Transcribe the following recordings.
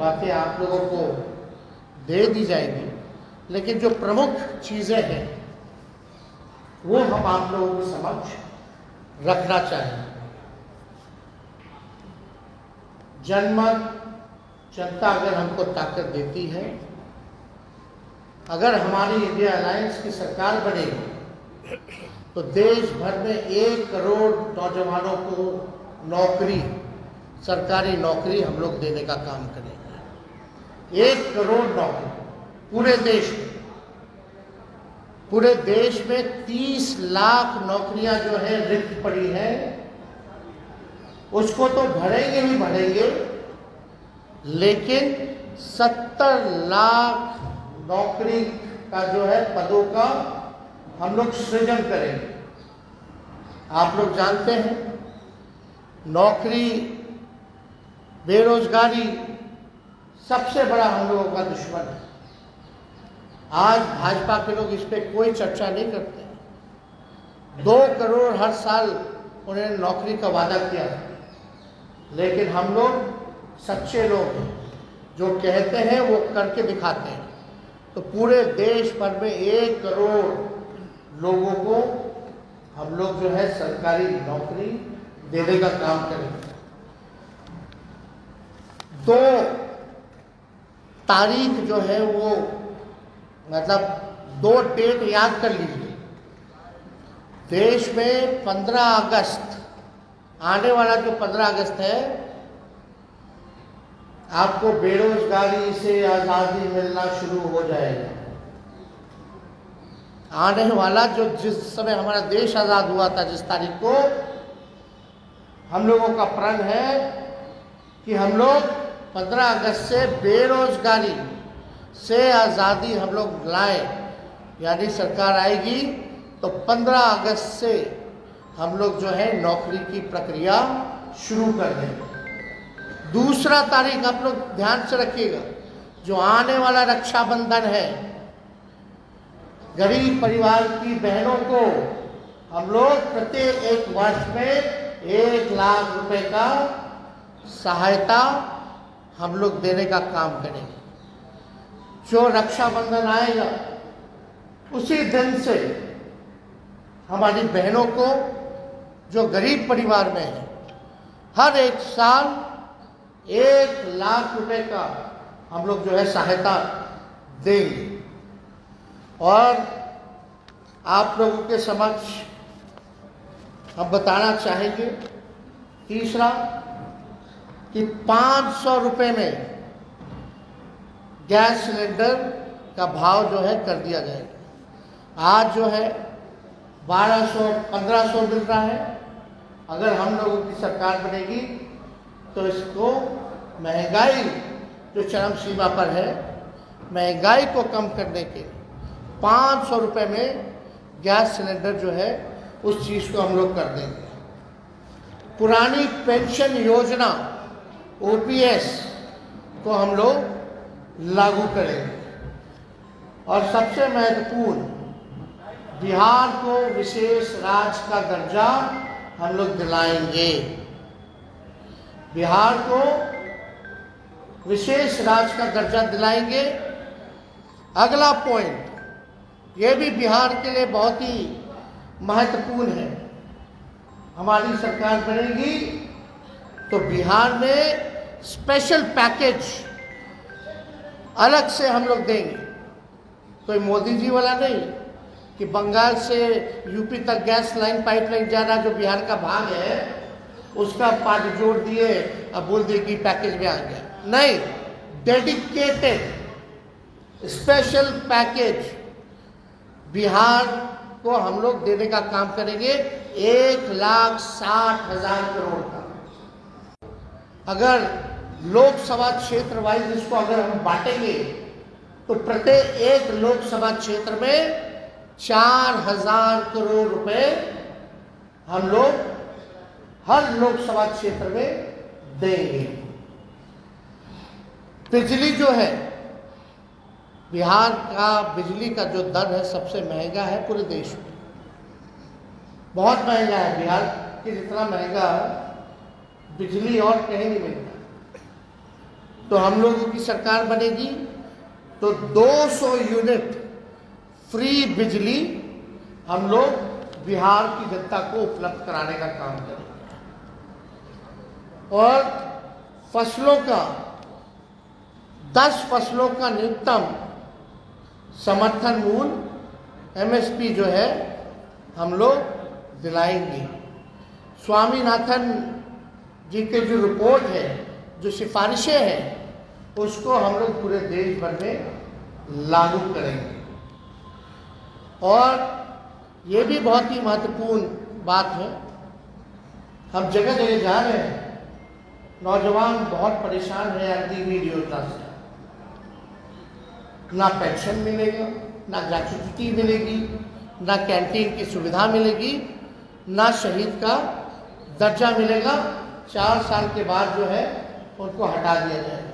बातें आप लोगों को दे दी जाएंगी, लेकिन जो प्रमुख चीज़ें हैं वो हम आप लोगों के समक्ष रखना चाहेंगे। जनमत, जनता अगर हमको ताकत देती है, अगर हमारी इंडिया अलायंस की सरकार बनेगी तो देश भर में 1 करोड़ नौजवानों को नौकरी, सरकारी नौकरी हम लोग देने का काम करेंगे। 1 करोड़ नौकरी पूरे देश में। पूरे देश में 30 लाख नौकरियां जो है रिक्त पड़ी हैं, उसको तो भरेंगे ही भरेंगे, लेकिन 70 लाख नौकरी का जो है पदों का हम लोग सृजन करेंगे। आप लोग जानते हैं नौकरी, बेरोजगारी सबसे बड़ा हम लोगों का दुश्मन है। आज भाजपा के लोग इस पर कोई चर्चा नहीं करते। 2 करोड़ हर साल उन्होंने नौकरी का वादा किया, लेकिन हम लोग सच्चे लोग हैं, जो कहते हैं वो करके दिखाते हैं। तो पूरे देश भर में 1 करोड़ लोगों को हम लोग जो है सरकारी नौकरी देने का काम करेंगे। 2 तारीख जो है वो, मतलब 2 डेट याद कर लीजिए। देश में 15 अगस्त, आने वाला जो 15 अगस्त है, आपको बेरोजगारी से आज़ादी मिलना शुरू हो जाएगा। आने वाला जो, जिस समय हमारा देश आज़ाद हुआ था, जिस तारीख को, हम लोगों का प्रण है कि हम लोग 15 अगस्त से बेरोजगारी से आज़ादी हम लोग लाएं। यानी सरकार आएगी तो 15 अगस्त से हम लोग जो है नौकरी की प्रक्रिया शुरू कर देंगे। दूसरा तारीख आप लोग ध्यान से रखिएगा, जो आने वाला रक्षाबंधन है, गरीब परिवार की बहनों को हम लोग प्रत्येक 1 वर्ष में 1 लाख रुपए का सहायता हम लोग देने का काम करेंगे। जो रक्षाबंधन आएगा उसी दिन से हमारी बहनों को, जो गरीब परिवार में है, हर 1 साल 1 लाख रुपए का हम लोग जो है सहायता देंगे। और आप लोगों के समक्ष हम बताना चाहेंगे, तीसरा, कि 500 रुपए में गैस सिलेंडर का भाव जो है कर दिया जाएगा। आज जो है 1200-1500 मिल रहा है। अगर हम लोगों की सरकार बनेगी तो इसको, महंगाई जो चरम सीमा पर है, महंगाई को कम करने के 500 रुपये में गैस सिलेंडर जो है उस चीज़ को हम लोग कर देंगे। पुरानी पेंशन योजना OPS को हम लोग लागू करेंगे। और सबसे महत्वपूर्ण, बिहार को विशेष राज्य का दर्जा हम लोग दिलाएंगे। बिहार को विशेष राज्य का दर्जा दिलाएंगे। अगला पॉइंट, ये भी बिहार के लिए बहुत ही महत्वपूर्ण है। हमारी सरकार बनेगी तो बिहार में स्पेशल पैकेज अलग से हम लोग देंगे। कोई मोदी जी वाला नहीं कि बंगाल से यूपी तक गैस लाइन, पाइपलाइन जा रहा, जो बिहार का भाग है, उसका पार्ट जोड़ दिए, अब बोल दिए कि पैकेज में आ गया। नहीं, डेडिकेटेड स्पेशल पैकेज बिहार को हम लोग देने का काम करेंगे, 1,60,000 करोड़ का। अगर लोकसभा क्षेत्र वाइज इसको अगर हम बांटेंगे तो प्रत्येक 1 लोकसभा क्षेत्र में 4,000 करोड़ रुपए हम लोग हर लोकसभा क्षेत्र में देंगे। बिजली जो है, बिहार का बिजली का जो दर है सबसे महंगा है पूरे देश में, बहुत महंगा है। बिहार के जितना महंगा बिजली और कहीं नहीं मिलता। तो हम लोगों की सरकार बनेगी तो 200 यूनिट फ्री बिजली हम लोग बिहार की जनता को उपलब्ध कराने का काम करेंगे। और फसलों का 10 फसलों का न्यूनतम समर्थन मूल्य एमएसपी जो है हम लोग दिलाएंगे। स्वामीनाथन जी के जो रिपोर्ट है, जो सिफारिशें हैं, उसको हम लोग पूरे देश भर में लागू करेंगे। और ये भी बहुत ही महत्वपूर्ण बात है, हम जगह जगह जा रहे हैं, नौजवान बहुत परेशान है अग्निवीर योजना से। ना पेंशन मिलेगा, ना ग्रेच्युटी मिलेगी, ना कैंटीन की सुविधा मिलेगी, ना शहीद का दर्जा मिलेगा। 4 साल के बाद जो है उनको हटा दिया जाएगा।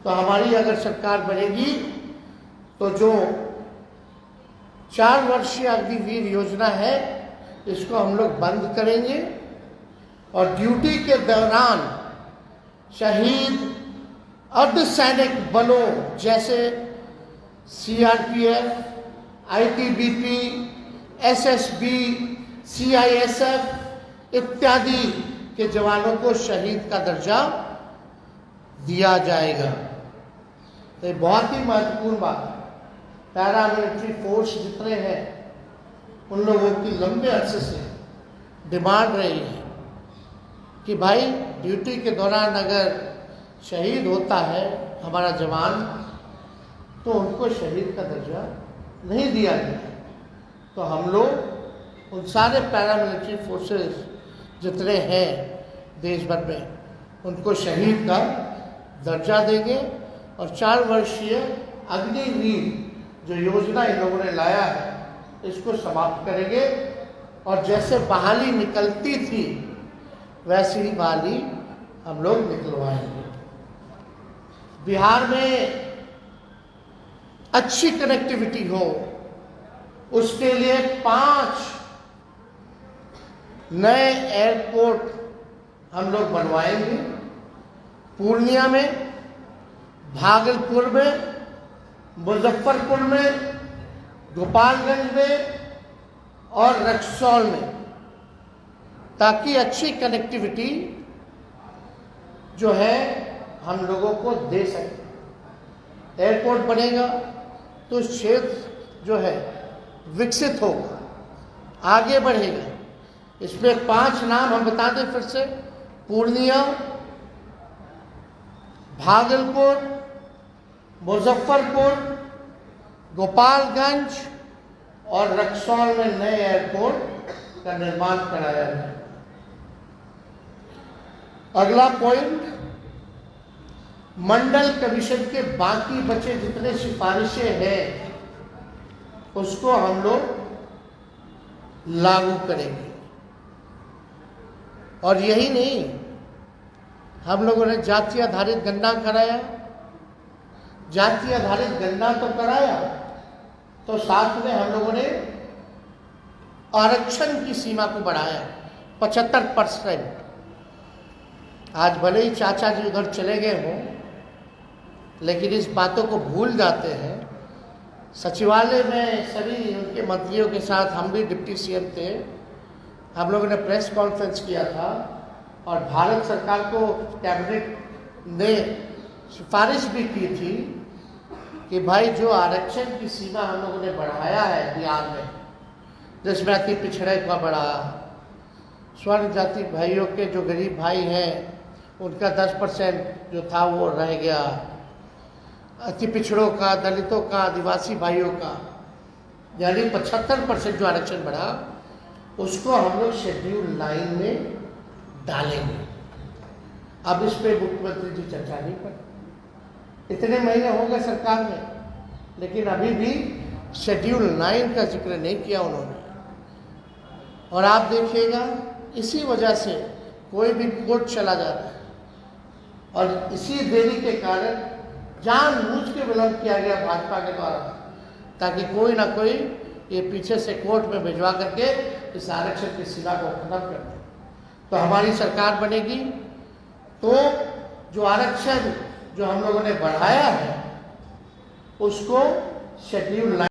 तो हमारी अगर सरकार बनेगी तो जो 4 वर्षीय अग्निवीर योजना है इसको हम लोग बंद करेंगे और ड्यूटी के दौरान शहीद अर्धसैनिक बलों जैसे सीआरपीएफ, आईटीबीपी, एसएसबी, सीआईएसएफ इत्यादि के जवानों को शहीद का दर्जा दिया जाएगा। तो ये बहुत ही महत्वपूर्ण बात है। पैरामिलिट्री फोर्स जितने हैं उन लोगों की लंबे अरसे से डिमांड रही है कि भाई ड्यूटी के दौरान अगर शहीद होता है हमारा जवान तो उनको शहीद का दर्जा नहीं दिया गया। तो हम लोग उन सारे पैरामिलिट्री फोर्सेस जितने हैं देश भर में उनको शहीद का दर्जा देंगे और 4 वर्षीय अग्निवीर जो योजना इन लोगों ने लाया है इसको समाप्त करेंगे। और जैसे बहाली निकलती थी वैसी ही बहाली हम लोग निकलवाएंगे। बिहार में अच्छी कनेक्टिविटी हो उसके लिए 5 नए एयरपोर्ट हम लोग बनवाएंगे। पूर्णिया में, भागलपुर में, मुजफ्फरपुर में, गोपालगंज में और रक्सौल में, ताकि अच्छी कनेक्टिविटी जो है हम लोगों को दे सके। एयरपोर्ट बनेगा तो क्षेत्र जो है विकसित होगा, आगे बढ़ेगा। इसमें 5 नाम हम बता दें फिर से: पूर्णिया, भागलपुर, मुजफ्फरपुर, गोपालगंज और रक्सौल में नए एयरपोर्ट का निर्माण कराया जाए। अगला पॉइंट, मंडल कमीशन के बाकी बचे जितने सिफारिशें हैं उसको हम लोग लागू करेंगे। और यही नहीं, हम लोगों ने जाति आधारित गणना कराया। जाति आधारित गणना तो कराया, तो साथ में हम लोगों ने आरक्षण की सीमा को बढ़ाया 75%। आज भले ही चाचा जी उधर चले गए हों, लेकिन इस बातों को भूल जाते हैं। सचिवालय में सभी उनके मंत्रियों के साथ, हम भी डिप्टी सीएम थे, हम लोगों ने प्रेस कॉन्फ्रेंस किया था और भारत सरकार को कैबिनेट ने सिफारिश भी की थी कि भाई जो आरक्षण की सीमा हम लोगों ने बढ़ाया है बिहार में, जिसमें अति पिछड़े का बढ़ा, स्वर्ण जाति भाइयों के जो गरीब भाई हैं उनका 10% जो था वो रह गया, अति पिछड़ों का, दलितों का, आदिवासी भाइयों का यानी 75% जो आरक्षण बढ़ा उसको हम लोग शेड्यूल 9 में डालेंगे। अब इस पे मुख्यमंत्री जी चर्चा नहीं कर, इतने महीने हो गए सरकार में, लेकिन अभी भी शेड्यूल 9 का जिक्र नहीं किया उन्होंने। और आप देखिएगा इसी वजह से कोई भी कोर्ट चला जाता है और इसी देरी के कारण जानबूझ के विलंब किया गया भाजपा के द्वारा, ताकि कोई ना कोई ये पीछे से कोर्ट में भिजवा करके इस आरक्षण की सीमा को खत्म कर दे। तो हमारी सरकार बनेगी तो जो आरक्षण जो हम लोगों ने बढ़ाया है उसको शेड्यूल